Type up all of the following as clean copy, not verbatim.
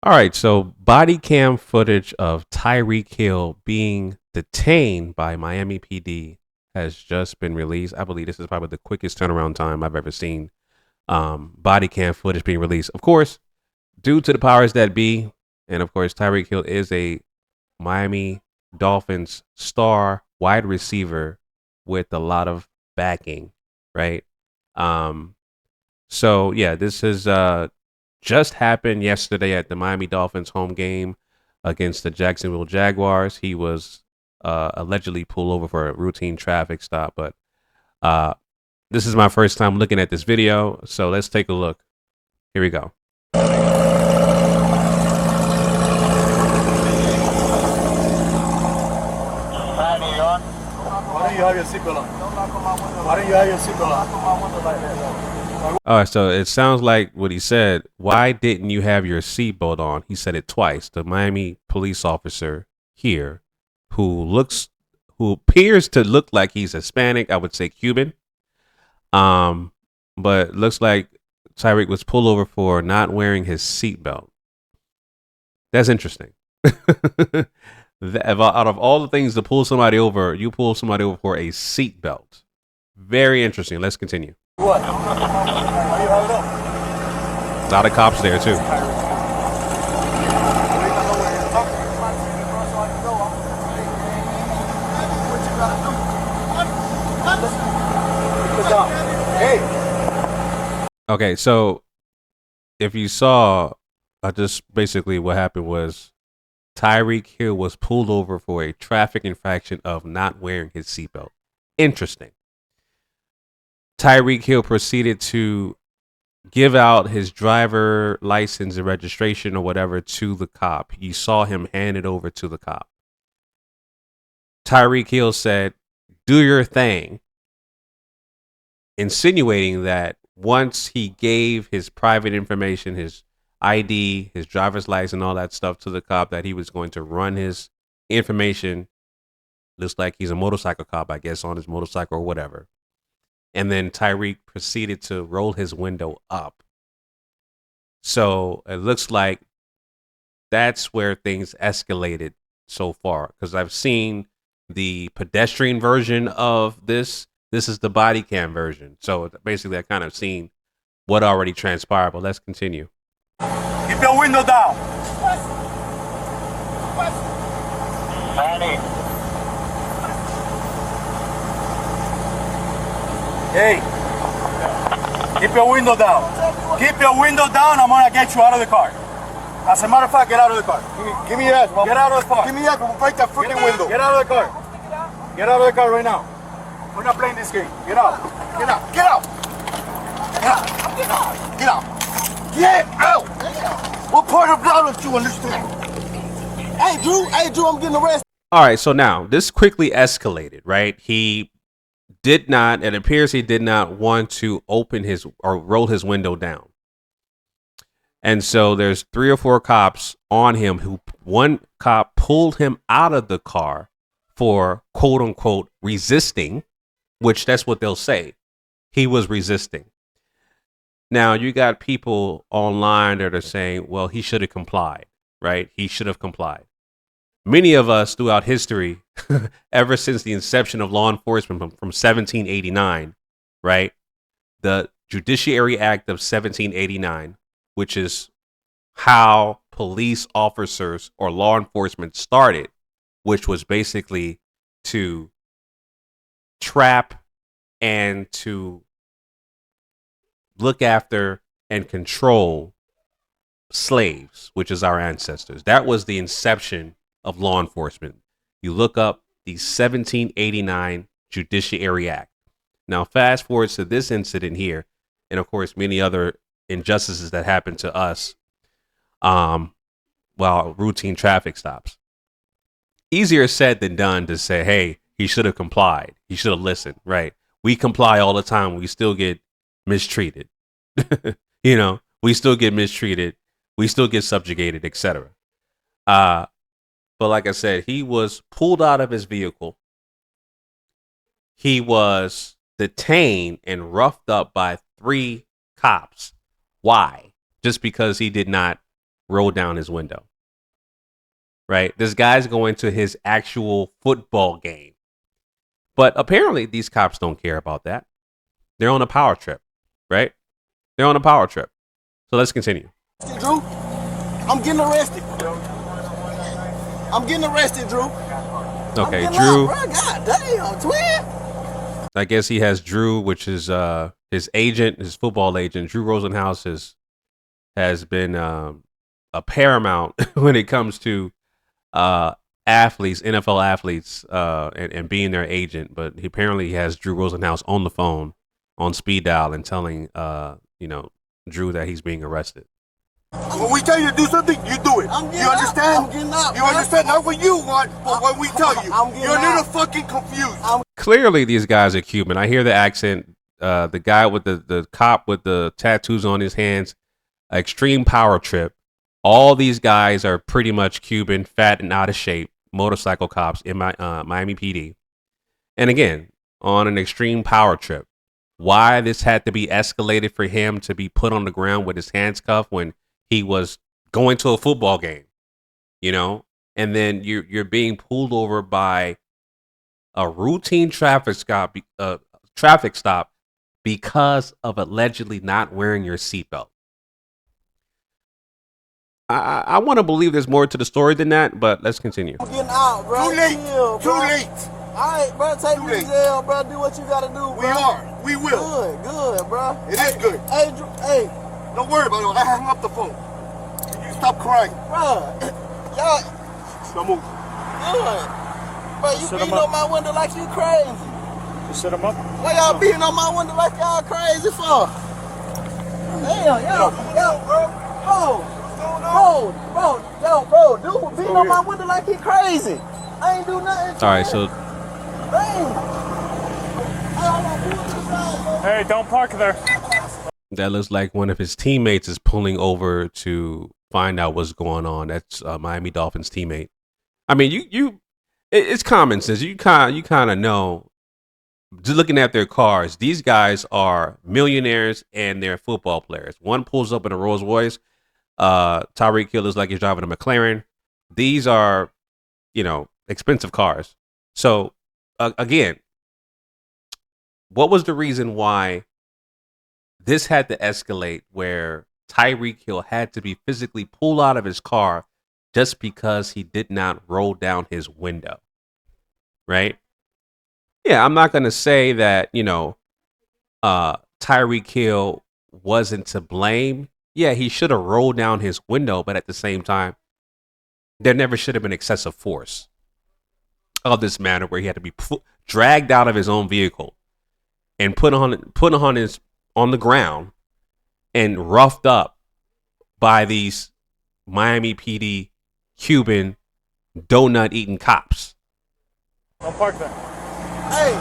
All right, so body cam footage of Tyreek Hill being detained by Miami PD has just been released. I believe this is probably the quickest turnaround time I've ever seen. Body cam footage being released, of course, due to the powers that be, and of course, Tyreek Hill is a Miami Dolphins star wide receiver with a lot of backing, right? Um, so yeah, this is just happened yesterday at the Miami Dolphins home game against the Jacksonville Jaguars. He was allegedly pulled over for a routine traffic stop, but uh, this is my first time looking at this video, so let's take a look. Here we go. Why don't you have your seatbelt on? Why don't you have your seatbelt on? All right, so it sounds like what he said. Why didn't you have your seatbelt on? He said it twice. The Miami police officer here, who appears to look like he's Hispanic, I would say Cuban, but looks like Tyreek was pulled over for not wearing his seatbelt. That's interesting. Out of all the things to pull somebody over, you pull somebody over for a seatbelt. Very interesting. Let's continue. What? Why you have it up? A lot of cops there too. Hey. Okay, so if you saw, just basically what happened was Tyreek Hill was pulled over for a traffic infraction of not wearing his seatbelt. Interesting. Tyreek Hill proceeded to give out his driver license and registration or whatever to the cop. You saw him hand it over to the cop. Tyreek Hill said, "Do your thing," insinuating that once he gave his private information, his ID, his driver's license, all that stuff to the cop, that he was going to run his information. Looks like he's a motorcycle cop, I guess, on his motorcycle or whatever. And then Tyreek proceeded to roll his window up. So it looks like that's where things escalated so far, because I've seen the pedestrian version of this. This is the body cam version. So basically, I kind of seen what already transpired, but let's continue. Keep your window down. Hey, keep your window down. Keep your window down. I'm gonna get you out of the car. As a matter of fact, get out of the car. Give me your ass, mama. Get out of the car. Give me your ass. I'm gonna break that freaking window. Get out of the car. Get out of the car right now. We're not playing this game. Get out. Get out. Get out. Get out. Get out. Get out. Get out. What part of blood do you understand? Hey, Drew, I'm getting arrested. All right, so now this quickly escalated, right? He did not, it appears he did not want to open his or roll his window down. And so there's 3 or 4 cops on him, who one cop pulled him out of the car for quote unquote resisting, which that's what they'll say. He was resisting. Now you got people online that are saying, well, he should have complied, right? He should have complied. Many of us throughout history, ever since the inception of law enforcement from 1789, right? The Judiciary Act of 1789, which is how police officers or law enforcement started, which was basically to trap and to look after and control slaves, which is our ancestors. That was the inception of law enforcement. You look up the 1789 Judiciary Act. Now, fast forward to this incident here, and of course, many other injustices that happened to us while routine traffic stops. Easier said than done to say, hey, he should have complied. He should have listened, right? We comply all the time. We still get mistreated. We still get mistreated. We still get subjugated, etc. But like I said, he was pulled out of his vehicle. He was detained and roughed up by 3 cops. Why? Just because he did not roll down his window. Right? This guy's going to his actual football game. But apparently these cops don't care about that. They're on a power trip, right? They're on a power trip. So let's continue. Drew, I'm getting arrested. I'm getting arrested, Drew. Okay, Drew. Out, bro. God damn, twin. I guess he has Drew, which is his agent, his football agent. Drew Rosenhaus has been a paramount when it comes to athletes, NFL athletes, and being their agent. But he apparently has Drew Rosenhaus on the phone on speed dial and telling Drew that he's being arrested. When we tell you to do something, you do it. You understand? I'm getting out, you understand? Not what you want, but what we tell you. You're a little out. fucking confused. Clearly, these guys are Cuban. I hear the accent. The guy with the cop with the tattoos on his hands, extreme power trip. All these guys are pretty much Cuban, fat and out of shape, motorcycle cops in Miami PD. And again, on an extreme power trip. Why this had to be escalated for him to be put on the ground with his hands cuffed when he was going to a football game, and then you're being pulled over by a routine traffic stop because of allegedly not wearing your seatbelt. I want to believe there's more to the story than that, but let's continue. I'm getting out, bro. Too late. Chill, Too bro. late. All right, bro. Take me to jail, bro. Do what you gotta do, bro. We are. We will. Good, bro. It is good. Hey, Drew, hey, Don't worry about it. I hung up the phone. You stop crying. bro. Y'all, Don't move. good. Bro, you beating on my window like you crazy. You set him up? Why y'all beating on my window like y'all crazy for? Damn, yo, bro, dude beating on my window like he crazy. I ain't do nothing to All right, him. so Hey, don't park there. that looks like one of his teammates is pulling over to find out what's going on. That's Miami Dolphins teammate. I mean, it's common sense. You kind of know. Just looking at their cars, these guys are millionaires and they're football players. One pulls up in a Rolls Royce. Tyreek Hill is like he's driving a McLaren. These are, expensive cars. So again, what was the reason why this had to escalate where Tyreek Hill had to be physically pulled out of his car just because he did not roll down his window? Right? Yeah, I'm not going to say that, Tyreek Hill wasn't to blame. Yeah, he should have rolled down his window, but at the same time, there never should have been excessive force of this manner where he had to be dragged out of his own vehicle and put on the ground and roughed up by these Miami PD Cuban donut eating cops. Don't park there. Hey.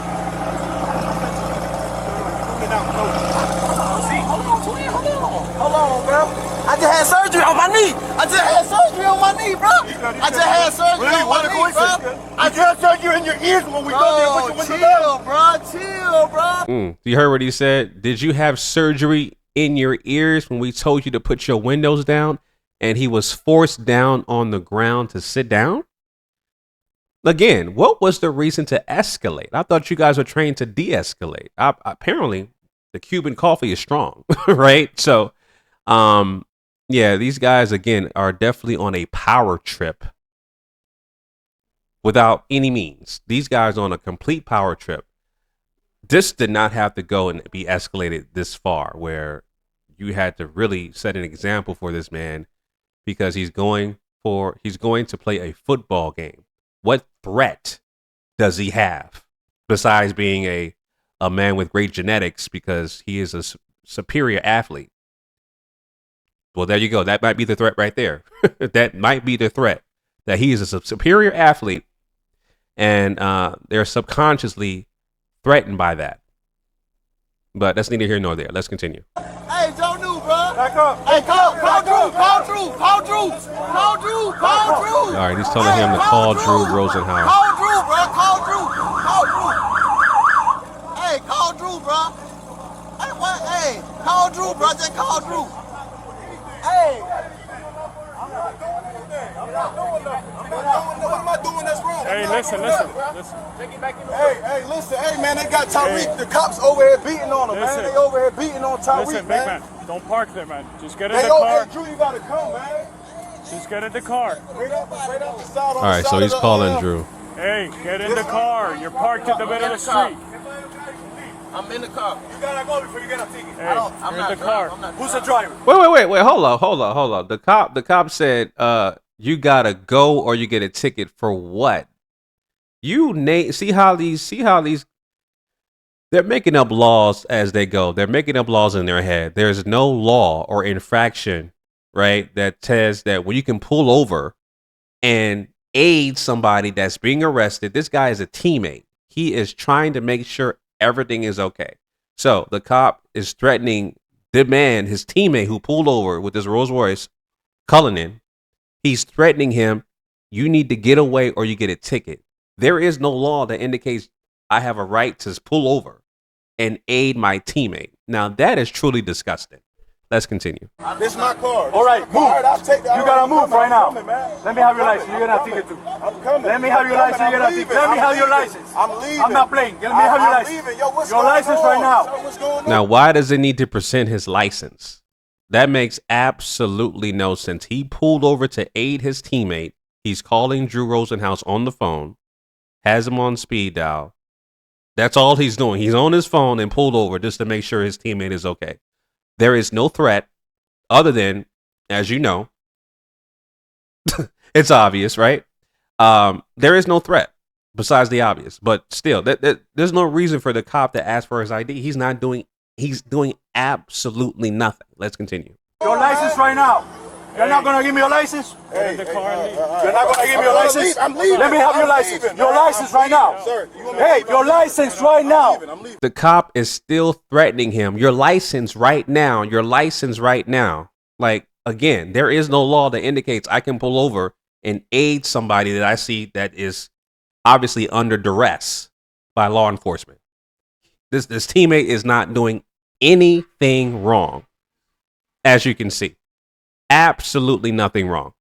Hold on, bro. I just had surgery on my knee. Bro. I just had surgery on my knee, bro. I just heard you in your ears when we go there. Chill, bro. You heard what he said? Did you have surgery in your ears when we told you to put your windows down and he was forced down on the ground to sit down? Again, what was the reason to escalate? I thought you guys were trained to de-escalate. Apparently, the Cuban coffee is strong, right? So, yeah, these guys, again, are definitely on a power trip without any means. These guys are on a complete power trip. This did not have to go and be escalated this far where you had to really set an example for this man because he's going to play a football game. What threat does he have besides being a man with great genetics because he is a superior athlete? Well, there you go. That might be the threat right there. That might be the threat, that he is a superior athlete and they're subconsciously threatened by that. But that's neither here nor there. Let's continue. Hey, don't do, bro. Back up. Hey, call Drew. All right, he's telling him to call Drew Rosenhaus. Call Drew, bro. Hey, call Drew, bro. Hey, call Drew, bro. Just call Drew. Hey. What am I doing that's wrong? Hey, listen. Hey, listen. Hey, man, they got Tyreek. The cops over here beating on him, man. They over here beating on Tyreek, Listen, big man, don't park there, man. Just get in Hey, the yo, car. hey, Drew, you gotta come, man. Just get in the car. Straight up the side. All right, so he's calling Drew. Hey, get in the car. You're parked in the middle of the street. I'm in the car. You gotta go before you get a ticket. Hey, I'm you're not in the car. Who's the driver? Wait. Hold on. The cop said, you gotta go or you get a ticket for what? See how these they're making up laws as they go. They're making up laws in their head. There's no law or infraction, right, that says that when you can pull over and aid somebody that's being arrested. This guy is a teammate. He is trying to make sure everything is okay. So the cop is threatening the man, his teammate who pulled over with his Rolls Royce, Cullinan. He's threatening him. You need to get away or you get a ticket. There is no law that indicates I have a right to pull over and aid my teammate. Now that is truly disgusting. Let's continue. This is my car. All right, move. I'll take that. You gotta move right now. Coming, man. Let me have your license. You're gonna ticket too. I'm coming. Let me have your license. You're gonna ticket. Let me have your license. I'm leaving. I'm not playing. Let me have your I'm license. leaving. Yo, what's Your going license on? right now. What's going on? Now, why does it need to present his license? That makes absolutely no sense. He pulled over to aid his teammate. He's calling Drew Rosenhaus on the phone, has him on speed dial. That's all he's doing. He's on his phone and pulled over just to make sure his teammate is okay. There is no threat other than, as you know, it's obvious, right? There is no threat besides the obvious, but still, there's no reason for the cop to ask for his ID. He's doing absolutely nothing. Let's continue. Your license right now. You're not gonna give me your license? Get in the car and leave. You're not gonna give me your license? I'm leaving. Let me have your I'm license. leaving, Your man. license right now. Sir, you want me to Hey, leave? your license right now. I'm leaving. The cop is still threatening him. Your license right now. Your license right now. Like, again, there is no law that indicates I can pull over and aid somebody that I see that is obviously under duress by law enforcement. This teammate is not doing anything wrong, as you can see. Absolutely nothing wrong.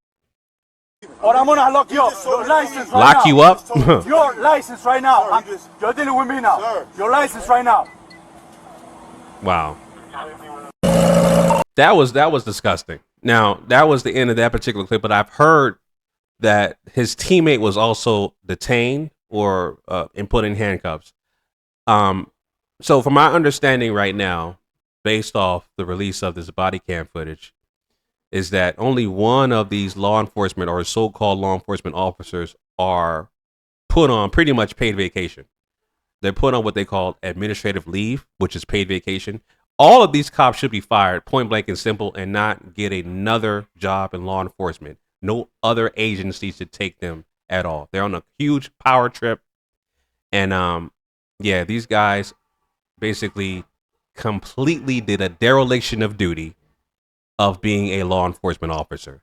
Or I'm gonna lock you up. Your license right now. Lock you up? Your license right now. Sir, You're dealing with me now. Sir. Your license right now. Wow. That was disgusting. Now, that was the end of that particular clip, but I've heard that his teammate was also detained or and put in handcuffs. So from my understanding right now, based off the release of this body cam footage, is that only one of these law enforcement or so-called law enforcement officers are put on pretty much paid vacation. They're put on what they call administrative leave, which is paid vacation. All of these cops should be fired, point blank and simple, and not get another job in law enforcement. No other agency should take them at all. They're on a huge power trip. And yeah, these guys basically completely did a dereliction of duty of being a law enforcement officer.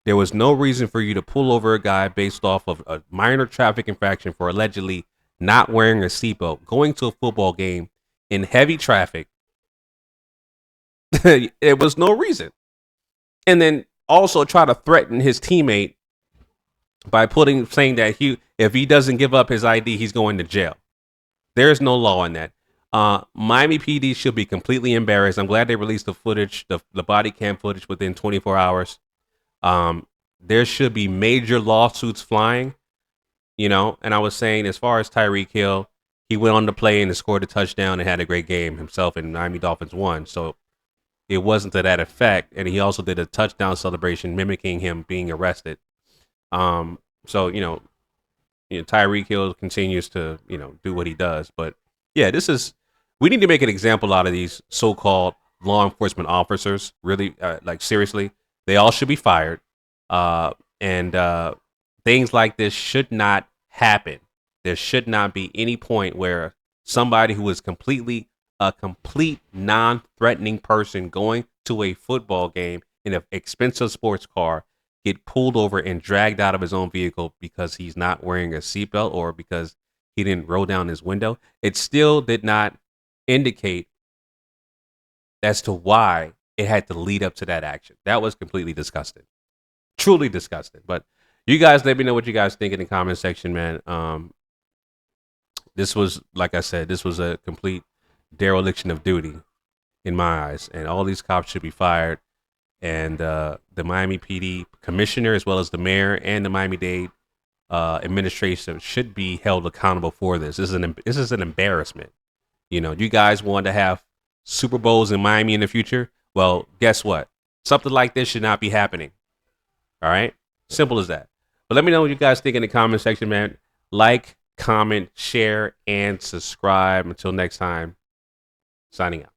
There was no reason for you to pull over a guy based off of a minor traffic infraction for allegedly not wearing a seatbelt, going to a football game in heavy traffic. It was no reason. And then also try to threaten his teammate by saying that if he doesn't give up his ID, he's going to jail. There's no law in that. Miami PD should be completely embarrassed. I'm glad they released the footage, the body cam footage within 24 hours. There should be major lawsuits flying, and I was saying, as far as Tyreek Hill, he went on to play and scored a touchdown and had a great game himself, and Miami Dolphins won. So it wasn't to that effect. And he also did a touchdown celebration mimicking him being arrested. So, Tyreek Hill continues to, do what he does. But yeah, we need to make an example out of these so-called law enforcement officers. Really, seriously, they all should be fired. And things like this should not happen. There should not be any point where somebody who is a complete non-threatening person going to a football game in an expensive sports car get pulled over and dragged out of his own vehicle because he's not wearing a seatbelt or because he didn't roll down his window. It still did not indicate as to why it had to lead up to that action. That was completely disgusting. Truly disgusting. But You guys let me know what you guys think in the comment section, man. This was, like I said, this was a complete dereliction of duty in my eyes, and all these cops should be fired. And the Miami PD commissioner, as well as the mayor and the Miami-Dade administration, should be held accountable for this. This is an embarrassment. You know, you guys want to have Super Bowls in Miami in the future. Well, guess what? Something like this should not be happening. All right, simple as that. But let me know what you guys think in the comment section, man. Like, comment, share, and subscribe. Until next time, signing out.